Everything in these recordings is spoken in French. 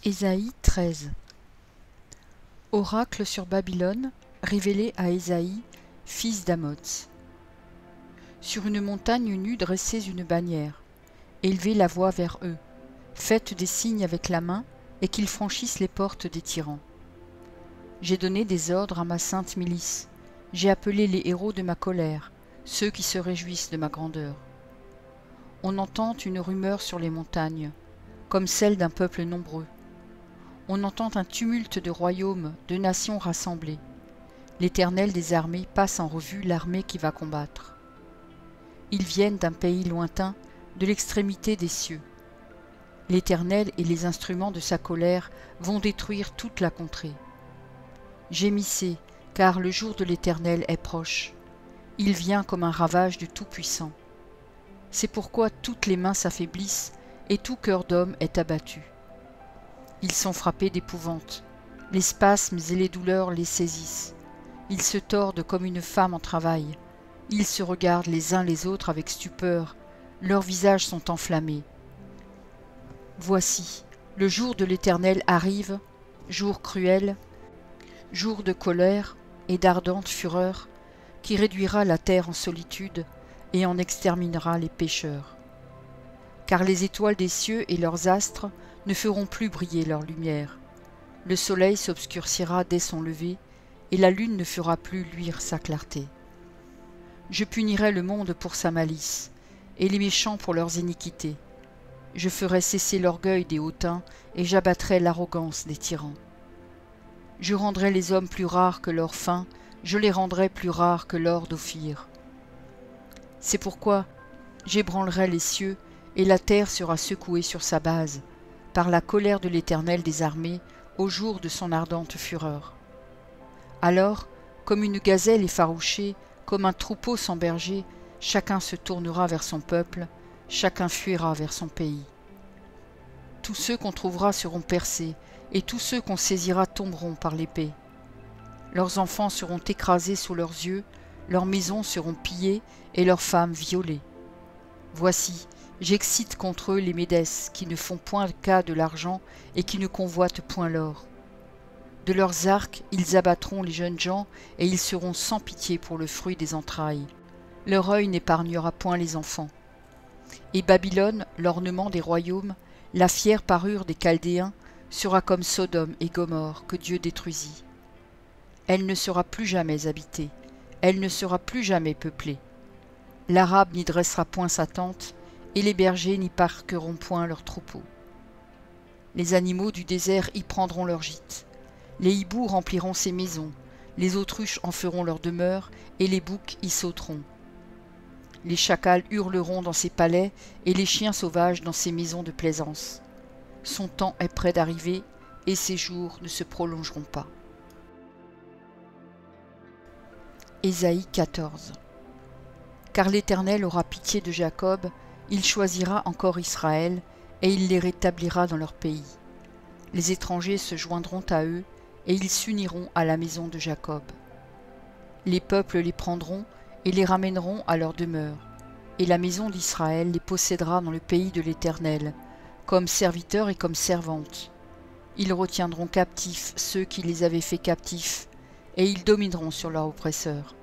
Ésaïe 13. Oracle sur Babylone, révélé à Ésaïe, fils d'Amoz. Sur une montagne nue dressez une bannière, élevez la voix vers eux, faites des signes avec la main, et qu'ils franchissent les portes des tyrans. J'ai donné des ordres à ma sainte milice, j'ai appelé les héros de ma colère, ceux qui se réjouissent de ma grandeur. On entend une rumeur sur les montagnes, comme celle d'un peuple nombreux. On entend un tumulte de royaumes, de nations rassemblées. L'Éternel des armées passe en revue l'armée qui va combattre. Ils viennent d'un pays lointain, de l'extrémité des cieux. L'Éternel et les instruments de sa colère vont détruire toute la contrée. Gémissez, car le jour de l'Éternel est proche. Il vient comme un ravage du Tout-Puissant. C'est pourquoi toutes les mains s'affaiblissent et tout cœur d'homme est abattu. Ils sont frappés d'épouvante. Les spasmes et les douleurs les saisissent. Ils se tordent comme une femme en travail. Ils se regardent les uns les autres avec stupeur. Leurs visages sont enflammés. Voici, le jour de l'Éternel arrive, jour cruel, jour de colère et d'ardente fureur, qui réduira la terre en solitude et en exterminera les pécheurs. Car les étoiles des cieux et leurs astres ne feront plus briller leur lumière. Le soleil s'obscurcira dès son lever, et la lune ne fera plus luire sa clarté. Je punirai le monde pour sa malice, et les méchants pour leurs iniquités. Je ferai cesser l'orgueil des hautains, et j'abattrai l'arrogance des tyrans. Je rendrai les hommes plus rares que leur faim, je les rendrai plus rares que l'or d'Ophir. C'est pourquoi j'ébranlerai les cieux, et la terre sera secouée sur sa base, par la colère de l'Éternel des armées, au jour de son ardente fureur. Alors, comme une gazelle effarouchée, comme un troupeau sans berger, chacun se tournera vers son peuple, chacun fuira vers son pays. Tous ceux qu'on trouvera seront percés, et tous ceux qu'on saisira tomberont par l'épée. Leurs enfants seront écrasés sous leurs yeux, leurs maisons seront pillées, et leurs femmes violées. Voici, j'excite contre eux les Médès, qui ne font point cas de l'argent et qui ne convoitent point l'or. De leurs arcs, ils abattront les jeunes gens, et ils seront sans pitié pour le fruit des entrailles. Leur œil n'épargnera point les enfants. Et Babylone, l'ornement des royaumes, la fière parure des Chaldéens, sera comme Sodome et Gomorrhe que Dieu détruisit. Elle ne sera plus jamais habitée, elle ne sera plus jamais peuplée. L'Arabe n'y dressera point sa tente, et les bergers n'y parqueront point leurs troupeaux. Les animaux du désert y prendront leur gîte. Les hiboux rempliront ses maisons, les autruches en feront leur demeure, et les boucs y sauteront. Les chacals hurleront dans ses palais, et les chiens sauvages dans ses maisons de plaisance. Son temps est près d'arriver, et ses jours ne se prolongeront pas. Ésaïe 14. Car l'Éternel aura pitié de Jacob, il choisira encore Israël, et il les rétablira dans leur pays. Les étrangers se joindront à eux, et ils s'uniront à la maison de Jacob. Les peuples les prendront, et les ramèneront à leur demeure, et la maison d'Israël les possédera dans le pays de l'Éternel, comme serviteurs et comme servantes. Ils retiendront captifs ceux qui les avaient fait captifs, et ils domineront sur leurs oppresseurs.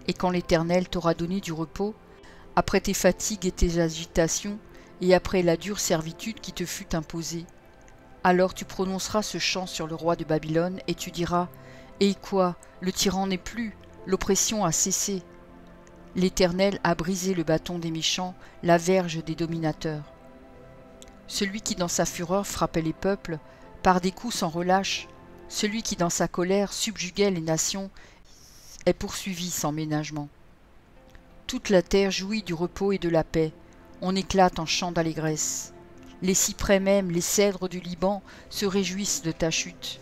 Et quand l'Éternel t'aura donné du repos, après tes fatigues et tes agitations, et après la dure servitude qui te fut imposée, alors tu prononceras ce chant sur le roi de Babylone, et tu diras : Et quoi, le tyran n'est plus, l'oppression a cessé. L'Éternel a brisé le bâton des méchants, la verge des dominateurs. Celui qui dans sa fureur frappait les peuples, par des coups sans relâche, celui qui dans sa colère subjuguait les nations, est poursuivi sans ménagement. Toute la terre jouit du repos et de la paix, on éclate en chants d'allégresse. Les cyprès même, les cèdres du Liban se réjouissent de ta chute.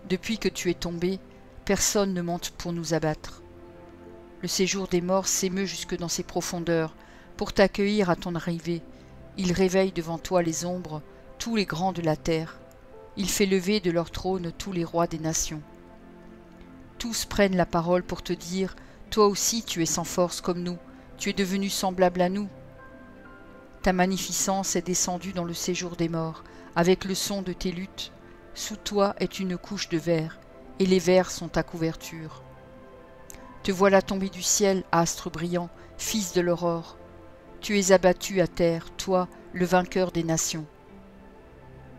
Depuis que tu es tombé, personne ne monte pour nous abattre. Le séjour des morts s'émeut jusque dans ses profondeurs, pour t'accueillir à ton arrivée. Il réveille devant toi les ombres, tous les grands de la terre. Il fait lever de leur trône tous les rois des nations. Tous prennent la parole pour te dire : toi aussi tu es sans force comme nous, tu es devenu semblable à nous. Ta magnificence est descendue dans le séjour des morts, avec le son de tes luttes. Sous toi est une couche de verre, et les vers sont ta couverture. Te voilà tombé du ciel, astre brillant, fils de l'aurore. Tu es abattu à terre, toi, le vainqueur des nations.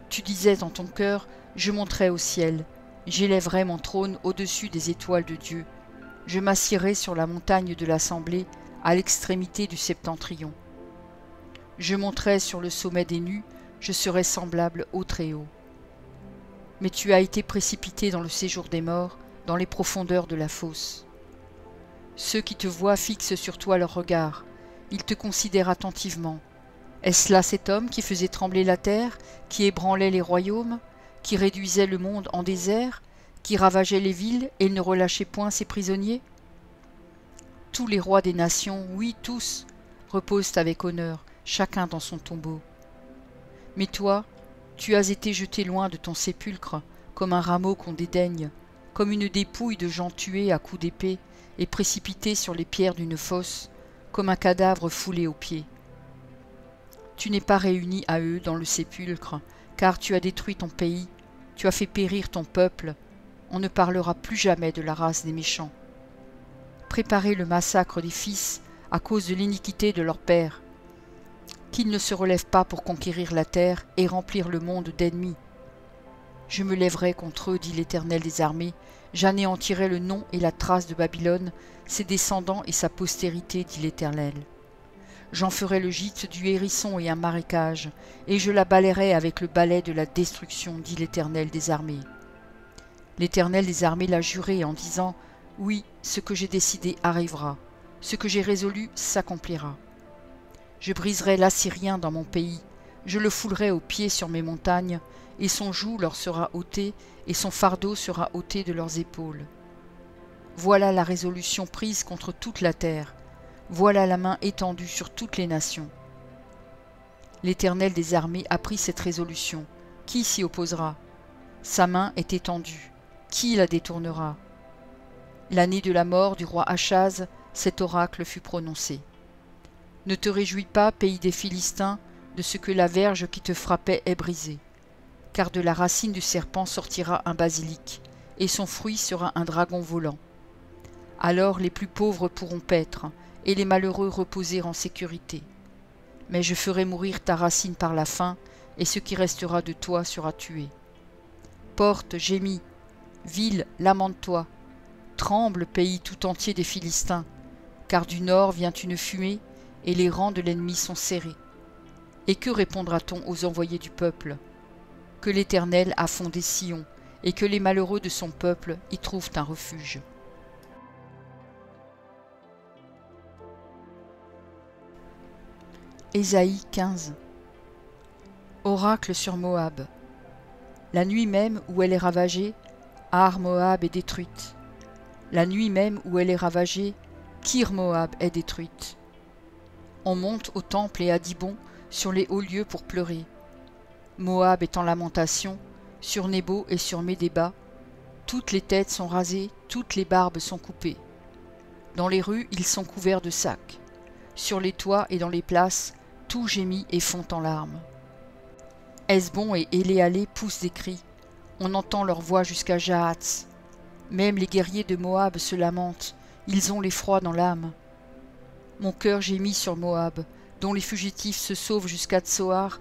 Tu disais dans ton cœur, je monterai au ciel, j'élèverai mon trône au-dessus des étoiles de Dieu. Je m'assierai sur la montagne de l'assemblée, à l'extrémité du septentrion. Je monterai sur le sommet des nus, je serai semblable au Très-Haut. Mais tu as été précipité dans le séjour des morts, dans les profondeurs de la fosse. Ceux qui te voient fixent sur toi leur regard, ils te considèrent attentivement. Est-ce là cet homme qui faisait trembler la terre, qui ébranlait les royaumes, qui réduisait le monde en désert, qui ravageait les villes et ne relâchait point ses prisonniers? Tous les rois des nations, oui tous, reposent avec honneur, chacun dans son tombeau. Mais toi, tu as été jeté loin de ton sépulcre, comme un rameau qu'on dédaigne, comme une dépouille de gens tués à coups d'épée et précipités sur les pierres d'une fosse, comme un cadavre foulé aux pieds. Tu n'es pas réuni à eux dans le sépulcre, car tu as détruit ton pays, tu as fait périr ton peuple, on ne parlera plus jamais de la race des méchants. Préparez le massacre des fils à cause de l'iniquité de leur père, qu'ils ne se relèvent pas pour conquérir la terre et remplir le monde d'ennemis. Je me lèverai contre eux, dit l'Éternel des armées, j'anéantirai le nom et la trace de Babylone, ses descendants et sa postérité, dit l'Éternel. J'en ferai le gîte du hérisson et un marécage, et je la balayerai avec le balai de la destruction, dit l'Éternel des armées. L'Éternel des armées l'a juré en disant, oui, ce que j'ai décidé arrivera, ce que j'ai résolu s'accomplira. Je briserai l'Assyrien dans mon pays, je le foulerai aux pieds sur mes montagnes, et son joug leur sera ôté, et son fardeau sera ôté de leurs épaules. Voilà la résolution prise contre toute la terre, voilà la main étendue sur toutes les nations. L'Éternel des armées a pris cette résolution. Qui s'y opposera? Sa main est étendue. Qui la détournera? L'année de la mort du roi Achaz, cet oracle fut prononcé. Ne te réjouis pas, pays des Philistins, de ce que la verge qui te frappait est brisée. Car de la racine du serpent sortira un basilic, et son fruit sera un dragon volant. Alors les plus pauvres pourront paître, et les malheureux reposer en sécurité. Mais je ferai mourir ta racine par la faim, et ce qui restera de toi sera tué. Porte, gémis, ville, lamente-toi. Tremble, pays tout entier des Philistins, car du nord vient une fumée, et les rangs de l'ennemi sont serrés. Et que répondra-t-on aux envoyés du peuple? Que l'Éternel a fondé Sion, et que les malheureux de son peuple y trouvent un refuge. Ésaïe 15. Oracle sur Moab. La nuit même où elle est ravagée, Ar Moab est détruite. La nuit même où elle est ravagée, Kir Moab est détruite. On monte au temple et à Dibon, sur les hauts lieux pour pleurer. Moab est en lamentation, sur Nebo et sur Médéba. Toutes les têtes sont rasées, toutes les barbes sont coupées. Dans les rues, ils sont couverts de sacs. Sur les toits et dans les places, tout gémit et fond en larmes. Hesbon et Éléalé poussent des cris. On entend leur voix jusqu'à Jahatz. Même les guerriers de Moab se lamentent, ils ont l'effroi dans l'âme. Mon cœur gémit sur Moab, dont les fugitifs se sauvent jusqu'à Tsoar,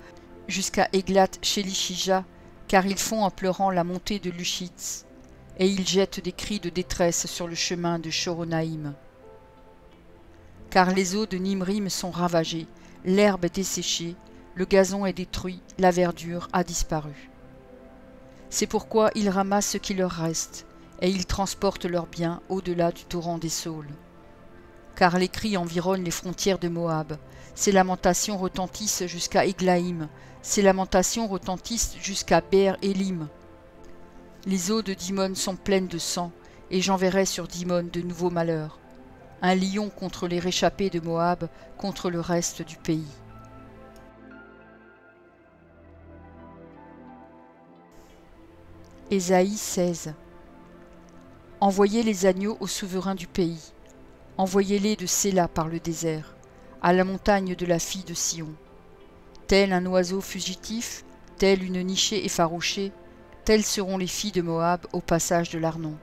jusqu'à Églat-Shélishija, car ils font en pleurant la montée de Lushitz, et ils jettent des cris de détresse sur le chemin de Choronaïm. Car les eaux de Nimrim sont ravagées, l'herbe est desséchée, le gazon est détruit, la verdure a disparu. C'est pourquoi ils ramassent ce qui leur reste, et ils transportent leurs biens au-delà du torrent des Saules. Car les cris environnent les frontières de Moab, ces lamentations retentissent jusqu'à Églaïm, ces lamentations retentissent jusqu'à Beer-Élim. Les eaux de Dimon sont pleines de sang, et j'enverrai sur Dimon de nouveaux malheurs. Un lion contre les réchappés de Moab, contre le reste du pays. Ésaïe 16. Envoyez les agneaux aux souverains du pays. Envoyez-les de Séla par le désert, à la montagne de la fille de Sion. Tel un oiseau fugitif, telle une nichée effarouchée, telles seront les filles de Moab au passage de l'Arnon.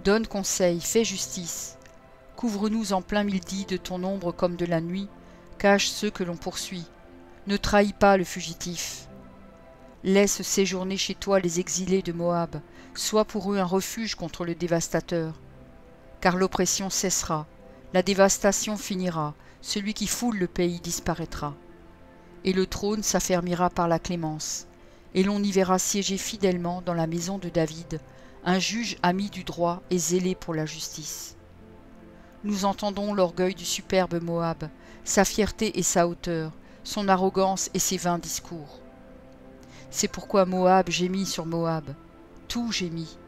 Donne conseil, fais justice. Couvre-nous en plein midi de ton ombre comme de la nuit, cache ceux que l'on poursuit. Ne trahis pas le fugitif. Laisse séjourner chez toi les exilés de Moab, sois pour eux un refuge contre le dévastateur. Car l'oppression cessera, la dévastation finira, celui qui foule le pays disparaîtra. Et le trône s'affermira par la clémence, et l'on y verra siéger fidèlement dans la maison de David un juge ami du droit et zélé pour la justice. Nous entendons l'orgueil du superbe Moab, sa fierté et sa hauteur, son arrogance et ses vains discours. C'est pourquoi Moab gémit sur Moab, tout gémit.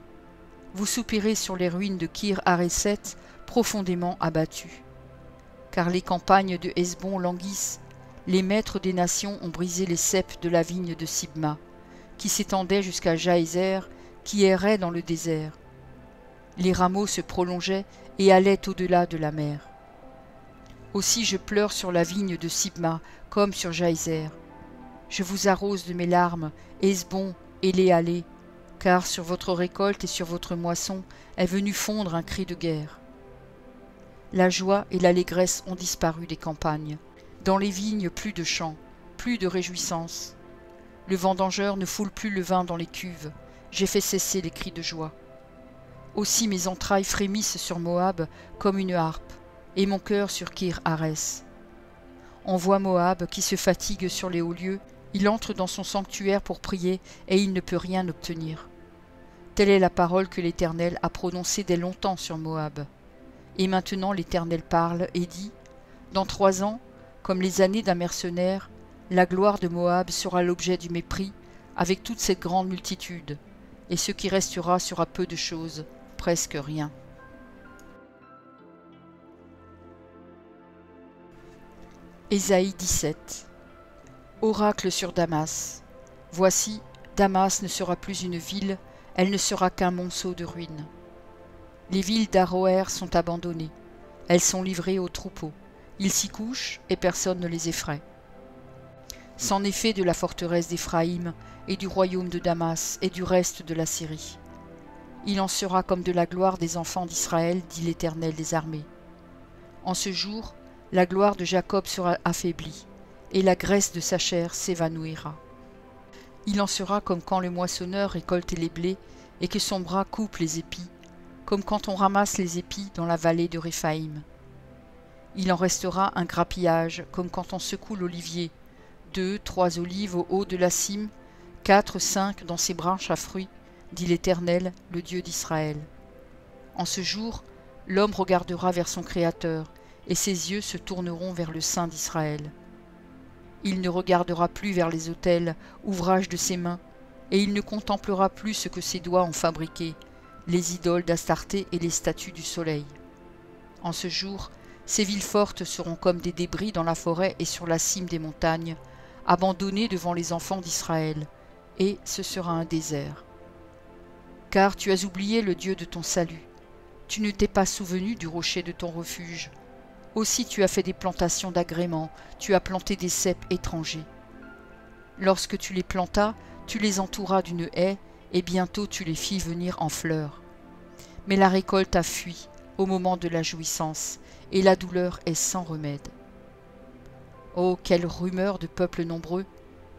Vous soupirez sur les ruines de Kir-Hareset, profondément abattues. Car les campagnes de Hesbon languissent, les maîtres des nations ont brisé les ceps de la vigne de Sibma, qui s'étendait jusqu'à Jaézer, qui errait dans le désert. Les rameaux se prolongeaient et allaient au-delà de la mer. Aussi je pleure sur la vigne de Sibma, comme sur Jaézer. Je vous arrose de mes larmes, Hesbon, Éléalé, car sur votre récolte et sur votre moisson est venu fondre un cri de guerre. La joie et l'allégresse ont disparu des campagnes. Dans les vignes, plus de chants, plus de réjouissance. Le vendangeur ne foule plus le vin dans les cuves. J'ai fait cesser les cris de joie. Aussi mes entrailles frémissent sur Moab comme une harpe, et mon cœur sur Kir-Hares. On voit Moab qui se fatigue sur les hauts lieux, il entre dans son sanctuaire pour prier, et il ne peut rien obtenir. Telle est la parole que l'Éternel a prononcée dès longtemps sur Moab. Et maintenant l'Éternel parle et dit, « Dans 3 ans, comme les années d'un mercenaire, la gloire de Moab sera l'objet du mépris, avec toute cette grande multitude, et ce qui restera sera peu de choses, presque rien. » Ésaïe 17. Oracle sur Damas. Voici, Damas ne sera plus une ville, elle ne sera qu'un monceau de ruines. Les villes d'Aroër sont abandonnées, elles sont livrées aux troupeaux. Ils s'y couchent et personne ne les effraie. C'en est fait de la forteresse d'Éphraïm et du royaume de Damas et du reste de la Syrie. Il en sera comme de la gloire des enfants d'Israël, dit l'Éternel des armées. En ce jour, la gloire de Jacob sera affaiblie, et la graisse de sa chair s'évanouira. Il en sera comme quand le moissonneur récolte les blés et que son bras coupe les épis, comme quand on ramasse les épis dans la vallée de Réphaïm. Il en restera un grappillage, comme quand on secoue l'olivier, 2, 3 olives au haut de la cime, 4, 5 dans ses branches à fruits, dit l'Éternel, le Dieu d'Israël. En ce jour, l'homme regardera vers son Créateur, et ses yeux se tourneront vers le Saint d'Israël. Il ne regardera plus vers les autels, ouvrage de ses mains, et il ne contemplera plus ce que ses doigts ont fabriqué, les idoles d'Astarté et les statues du soleil. En ce jour, ces villes fortes seront comme des débris dans la forêt et sur la cime des montagnes, abandonnées devant les enfants d'Israël, et ce sera un désert. Car tu as oublié le Dieu de ton salut, tu ne t'es pas souvenu du rocher de ton refuge. Aussi tu as fait des plantations d'agréments, tu as planté des ceps étrangers. Lorsque tu les plantas, tu les entouras d'une haie, et bientôt tu les fis venir en fleurs. Mais la récolte a fui au moment de la jouissance, et la douleur est sans remède. Oh, quelle rumeur de peuples nombreux!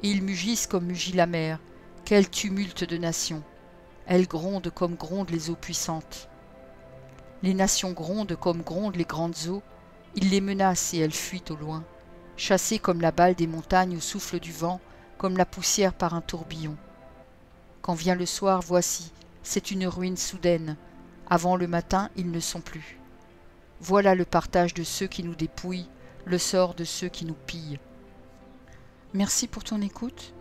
Ils mugissent comme mugit la mer, quel tumulte de nations! Elles grondent comme grondent les eaux puissantes. Les nations grondent comme grondent les grandes eaux, ils les menacent et elles fuient au loin, chassées comme la balle des montagnes au souffle du vent, comme la poussière par un tourbillon. Quand vient le soir, voici, c'est une ruine soudaine. Avant le matin, ils ne sont plus. Voilà le partage de ceux qui nous dépouillent, le sort de ceux qui nous pillent. Merci pour ton écoute.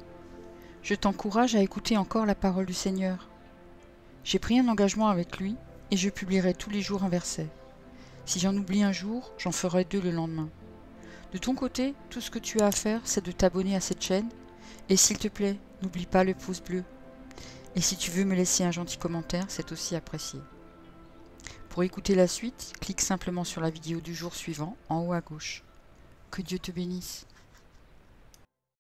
Je t'encourage à écouter encore la parole du Seigneur. J'ai pris un engagement avec lui et je publierai tous les jours un verset. Si j'en oublie un jour, j'en ferai 2 le lendemain. De ton côté, tout ce que tu as à faire, c'est de t'abonner à cette chaîne. Et s'il te plaît, n'oublie pas le pouce bleu. Et si tu veux me laisser un gentil commentaire, c'est aussi apprécié. Pour écouter la suite, clique simplement sur la vidéo du jour suivant, en haut à gauche. Que Dieu te bénisse.